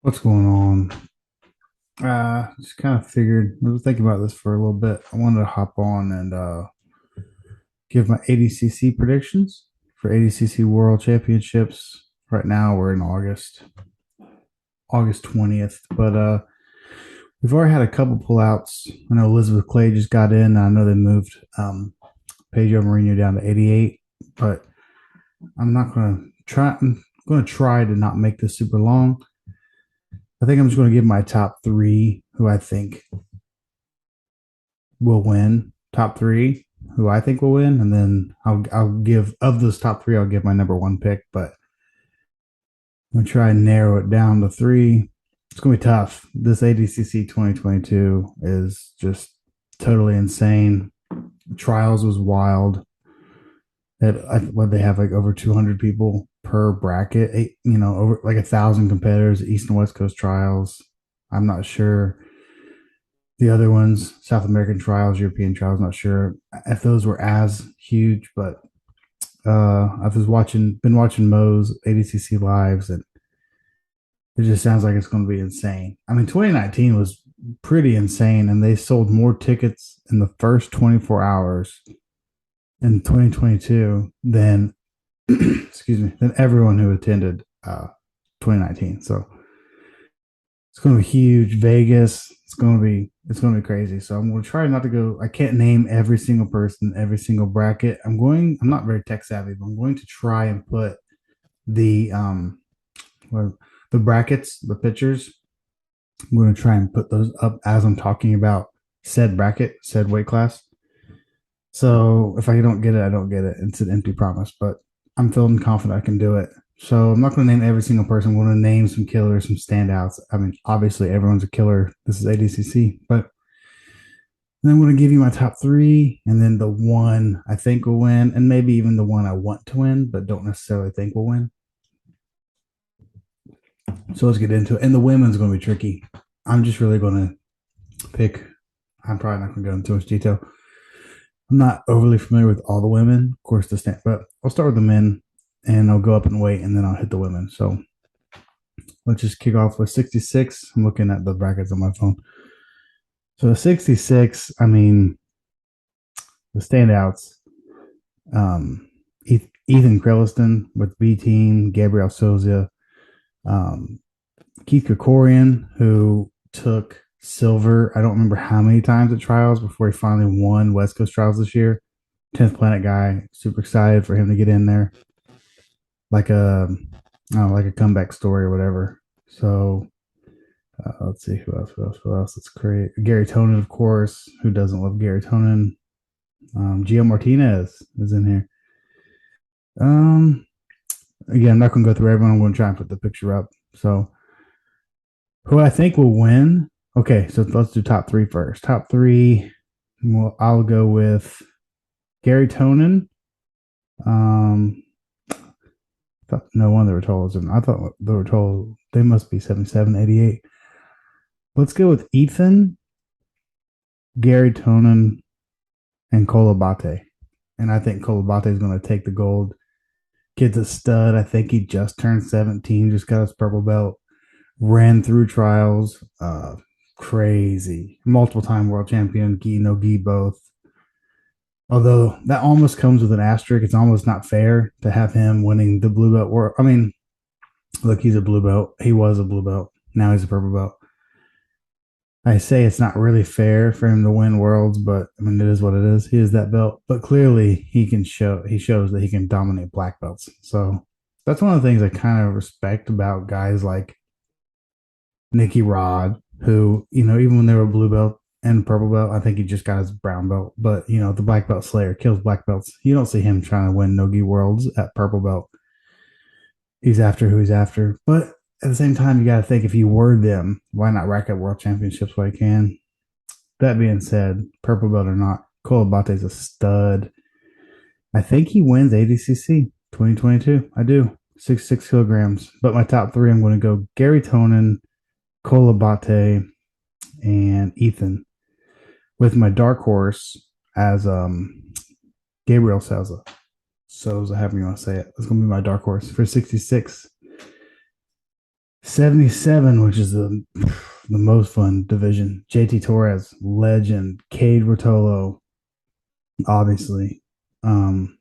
What's going on? Just kind of figured I was thinking about this for a little bit. I wanted to hop on and give my ADCC predictions for ADCC World Championships. Right now we're in August 20th, but we've already had a couple pullouts. I know Elizabeth Clay just got in. I know they moved Pedro Mourinho down to 88, but I'm not going to try. I'm going to try to not make this super long. I think I'm just going to give my top three who I think will win. Top three who I think will win, and then I'll give of those top three. I'll give my number one pick, but I'm gonna try and narrow it down to three. It's gonna be tough. This ADCC 2022 is just totally insane. Trials was wild. What they have like over 200 people per bracket. Over like 1,000 competitors. East and West Coast trials. I'm not sure the other ones, South American trials, European trials, not sure if those were as huge, but I was been watching Mo's ADCC lives, and it just sounds like it's going to be insane. I mean, 2019 was pretty insane, and they sold more tickets in the first 24 hours in 2022 than, excuse me, than everyone who attended 2019. So it's going to be huge. Vegas. It's going to be crazy. So I'm going to try not to go. I can't name every single person, every single bracket. I'm not very tech savvy, but I'm going to try and put the well, the brackets, the pictures. I'm going to try and put those up as I'm talking about said bracket, said weight class. So if I don't get it, I don't get it. It's an empty promise, but I'm feeling confident I can do it. So I'm not going to name every single person. I'm going to name some killers, some standouts. I mean, obviously everyone's a killer. This is ADCC, but then I'm going to give you my top three, and then the one I think will win, and maybe even the one I want to win, but don't necessarily think will win. So let's get into it. And the women's going to be tricky. I'm just really going to pick. I'm probably not going to go into too much detail. I'm not overly familiar with all the women, of course, but I'll start with the men, and I'll go up in weight, and then I'll hit the women. So let's just kick off with 66. I'm looking at the brackets on my phone. So 66, I mean, the standouts, um, Ethan Creliston with B Team, Gabriel Souza, um, Keith Krikorian, who took silver, I don't remember how many times at trials before he finally won West Coast trials this year. 10th Planet guy, super excited for him to get in there. Like a, I don't know, like a comeback story or whatever. So let's see who else. Let's create Gary Tonin, of course. Who doesn't love Gary Tonin? Gio Martinez is in here. Um, Again, I'm not going to go through everyone. I'm going to try and put the picture up. So, who I think will win? Okay, so let's do top three first. Top three. Well, I'll go with Gary Tonin. Um, no one they were told. I thought they were told they must be 77, 88. Let's go with Ethan, Gary Tonin, and Kolabate. And I think Kolabate is going to take the gold. Kid's a stud. I think he just turned 17, just got his purple belt, ran through trials. Crazy. Multiple time world champion, gi, no gi, both. Although that almost comes with an asterisk. It's almost not fair to have him winning the blue belt world. I mean, look, he's a blue belt. He was a blue belt. Now he's a purple belt. I say it's not really fair for him to win worlds, but I mean it is what it is. He is that belt, but clearly he shows that he can dominate black belts. So that's one of the things I kind of respect about guys like Nicky Rod, who, even when they were blue belt and purple belt, I think he just got his brown belt. But the black belt slayer kills black belts. You don't see him trying to win Nogi worlds at purple belt. He's after who he's after. But at the same time, you got to think if you were them, why not rack up world championships while you can? That being said, purple belt or not, Cole Abate's a stud. I think he wins ADCC 2022. I do. 66 kilograms. But my top three, I'm going to go Gary Tonin, Cole Abate, and Ethan, with my dark horse as Gabriel Souza. Souza, however you want to say it. That's going to be my dark horse for 66. 77, which is the most fun division. JT Torres, legend. Cade Rotolo, obviously. Um,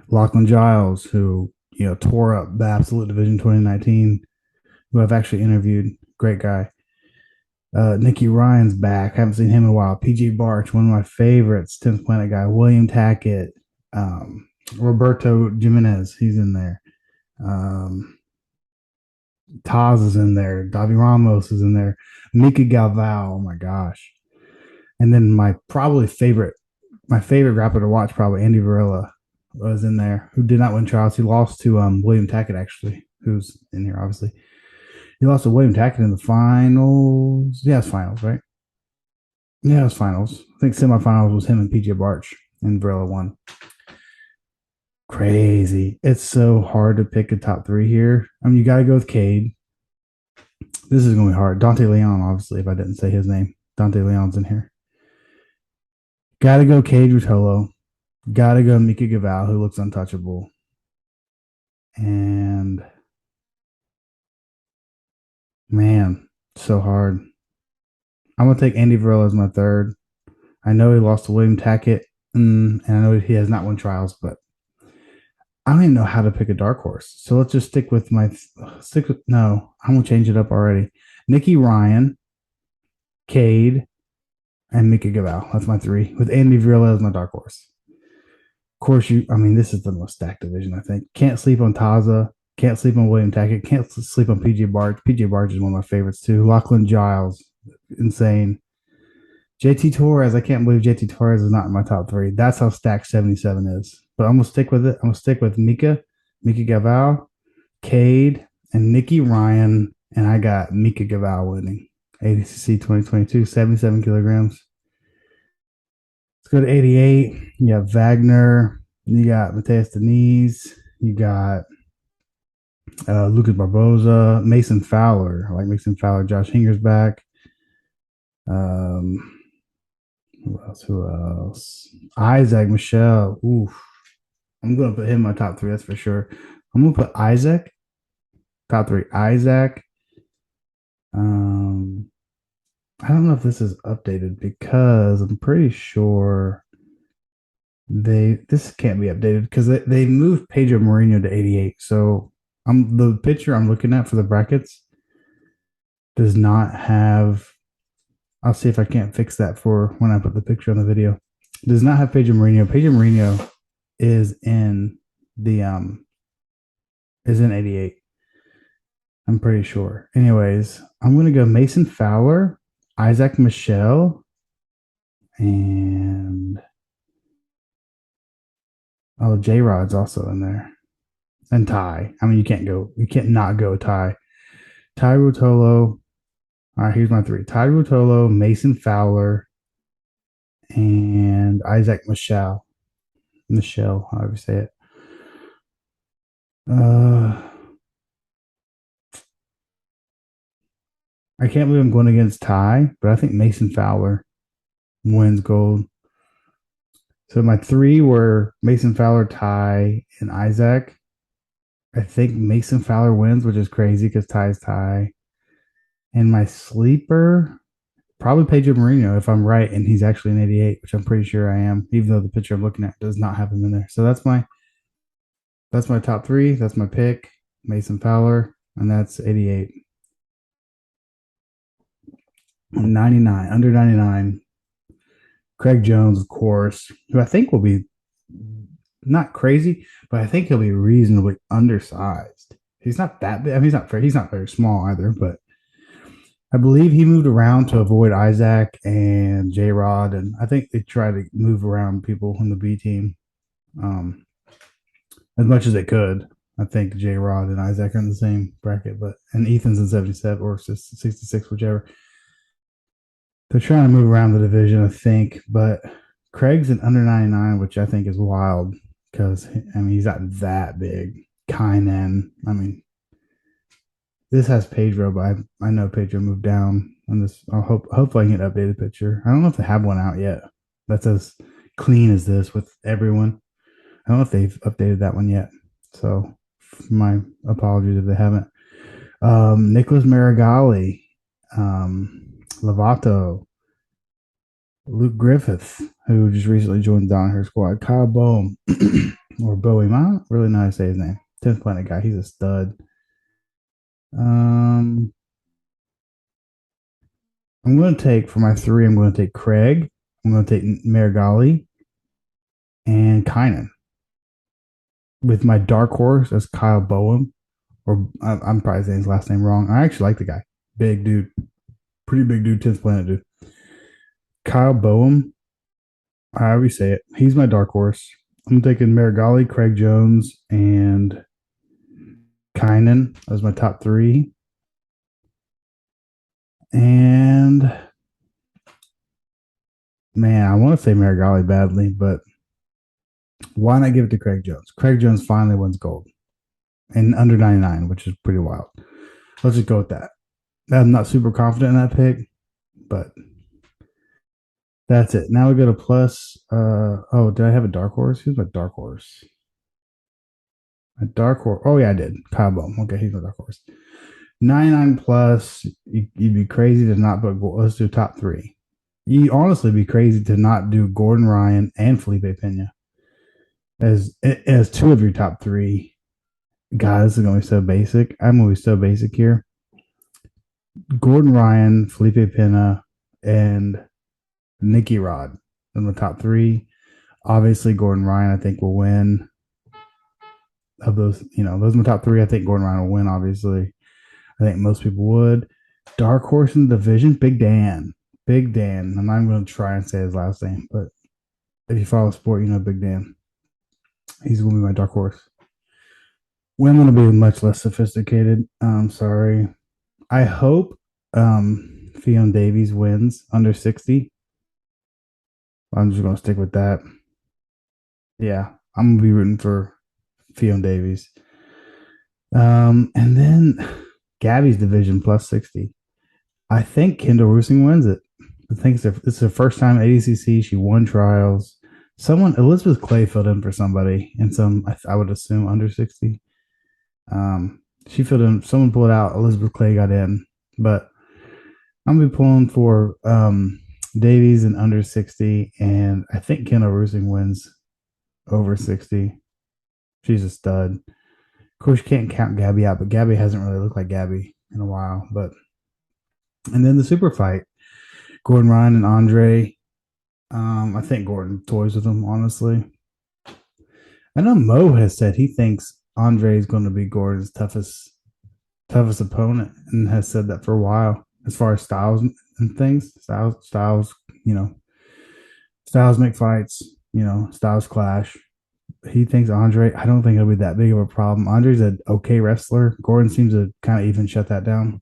Lachlan Giles, who tore up the Absolute Division 2019, who I've actually interviewed. Great guy. Nicky Ryan's back. Haven't seen him in a while. PG Barch, one of my favorites. 10th Planet guy. William Tackett. Roberto Jimenez, he's in there. Taz is in there. Davi Ramos is in there. Mika Galvao. Oh my gosh. And then my favorite rapper to watch, probably Andy Varela was in there, who did not win trials. He lost to William Tackett, actually, who's in here, obviously. He lost to William Tackett in the finals. Yeah, it's finals, right? Yeah, it was finals. I think semifinals was him and PJ Barch, and Varela won. Crazy. It's so hard to pick a top three here. I mean, you got to go with Cade. This is going to be hard. Dante Leon, obviously, if I didn't say his name. Dante Leon's in here. Got to go Cade Rotolo. Got to go Mika Gaval, who looks untouchable. And man, so hard. I'm going to take Andy Varela as my third. I know he lost to William Tackett, and I know he has not won trials, but I don't even know how to pick a dark horse. So let's just stick with no, I'm going to change it up already. Nicky Ryan, Cade, and Mika Gaval. That's my three, with Andy Varela as my dark horse. Of course, this is the most stacked division, I think. Can't sleep on Taza. Can't sleep on William Tackett. Can't sleep on PJ Barch. PJ Barch is one of my favorites, too. Lachlan Giles, insane. JT Torres, I can't believe JT Torres is not in my top three. That's how stacked 77 is. But I'm going to stick with it. I'm going to stick with Mika Gaval, Cade, and Nicky Ryan. And I got Mika Gaval winning. ADCC 2022, 77 kilograms. Let's go to 88. You have Wagner. You got Mateus Deniz. You got Lucas Barboza. Mason Fowler. I like Mason Fowler. Josh Hinger's back. Who else? Isaac Michelle. Oof. I'm going to put him in my top three, that's for sure. I'm going to put Isaac. Top three. Isaac. I don't know if this is updated because I'm pretty sure this can't be updated because they moved Pedro Mourinho to 88. So the picture I'm looking at for the brackets does not have. I'll see if I can't fix that for when I put the picture on the video. Does not have Pedro Mourinho. Pedro Mourinho is in the is in 88. I'm pretty sure. Anyways, I'm going to go Mason Fowler, Isaac Michelle, and J-Rod's also in there. And Ty. I mean, you can't not go Ty. Ty Rotolo. All right, here's my three. Ty Rotolo, Mason Fowler, and Isaac Michelle. Michelle, however you say it. I can't believe I'm going against Ty, but I think Mason Fowler wins gold. So my three were Mason Fowler, Ty, and Isaac. I think Mason Fowler wins, which is crazy because Ty's Ty. And my sleeper, probably Pedro Mourinho, if I'm right, and he's actually an 88, which I'm pretty sure I am, even though the picture I'm looking at does not have him in there. So that's my top three. That's my pick, Mason Fowler, and that's 88. 99, under 99. Craig Jones, of course, who I think will be not crazy, but I think he'll be reasonably undersized. He's not that big. I mean, he's not very small either, but I believe he moved around to avoid Isaac and J-Rod, and I think they try to move around people in the B team as much as they could. I think J-Rod and Isaac are in the same bracket, and Ethan's in 77 or 66, whichever. They're trying to move around the division, I think, but Craig's an under 99, which I think is wild because, he's not that big. Kynan, this has Pedro, but I know Pedro moved down on this. Hopefully I can get an updated picture. I don't know if they have one out yet. That's as clean as this with everyone. I don't know if they've updated that one yet. So my apologies if they haven't. Nicholas Marigali, Lovato, Luke Griffith, who just recently joined down her squad, Kyle Boehm, or Bowie, I don't really know how to say his name. 10th Planet guy, he's a stud. Um, I'm going to take for my three. I'm going to take Craig. I'm going to take Marigali and Kynan with my dark horse as Kyle Boehm, or I'm probably saying his last name wrong. I actually like the guy, big dude, pretty big dude, 10th Planet dude. Kyle Boehm, however you say it, he's my dark horse. I'm taking Marigali, Craig Jones, and Kynan as my top three. And man, I want to say Marigali badly, but why not give it to Craig Jones? Craig Jones finally wins gold in under 99, which is pretty wild. Let's just go with that. I'm not super confident in that pick, but that's it. Now we go to plus. Oh, did I have a dark horse? Who's my dark horse? A dark horse. Oh yeah, I did. Kyle Boehm. Okay, he's my dark horse. 99 plus. You'd be crazy to not put. Let's do top three. You honestly be crazy to not do Gordon Ryan and Felipe Pena as two of your top three. God, this is gonna be so basic. I'm gonna be so basic here. Gordon Ryan, Felipe Pena, and Nicky Rod in the top three. Obviously, Gordon Ryan, I think, will win. Of those, those are my top three. I think Gordon Ryan will win, obviously. I think most people would. Dark horse in the division, Big Dan. Big Dan. I'm not even going to try and say his last name, but if you follow sport, you know Big Dan. He's going to be my dark horse. Women will be much less sophisticated. Sorry. I hope Fionn Davies wins under 60. I'm just going to stick with that. Yeah, I'm going to be rooting for Fionn Davies. And then Gabby's division plus 60. I think Kendall Roosing wins it. I think it's her first time at ADCC. She won trials. Elizabeth Clay filled in for somebody in I would assume under 60. She filled in, someone pulled out, Elizabeth Clay got in. But I'm going to be pulling for Davies and under 60. And I think Kendall Roosing wins over 60. She's a stud. Of course, you can't count Gabby out, but Gabby hasn't really looked like Gabby in a while. And then the super fight, Gordon Ryan and Andre. I think Gordon toys with him, honestly. I know Mo has said he thinks Andre is going to be Gordon's toughest opponent, and has said that for a while. As far as styles and things, styles make fights. Styles clash. He thinks Andre, I don't think it'll be that big of a problem. Andre's an okay wrestler. Gordon seems to kind of even shut that down.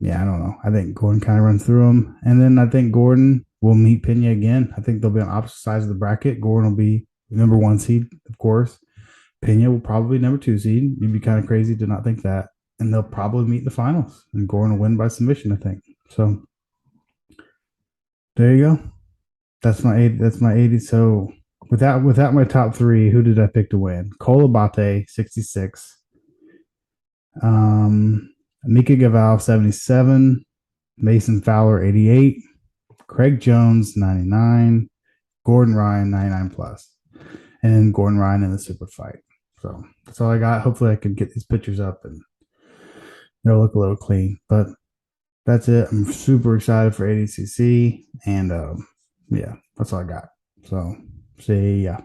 Yeah, I don't know. I think Gordon kind of runs through him. And then I think Gordon will meet Pena again. I think they'll be on opposite sides of the bracket. Gordon will be number 1 seed, of course. Pena will probably be number 2 seed. You'd be kind of crazy to not think that. And they'll probably meet in the finals. And Gordon will win by submission, I think. So there you go. That's my 80. So without my top three, who did I pick to win? Cole Abate, 66. Mika Gaval, 77. Mason Fowler, 88. Craig Jones, 99. Gordon Ryan, 99 plus. And then Gordon Ryan in the super fight. So that's all I got. Hopefully I can get these pictures up and they'll look a little clean. But that's it. I'm super excited for ADCC. And yeah, that's all I got. So see ya.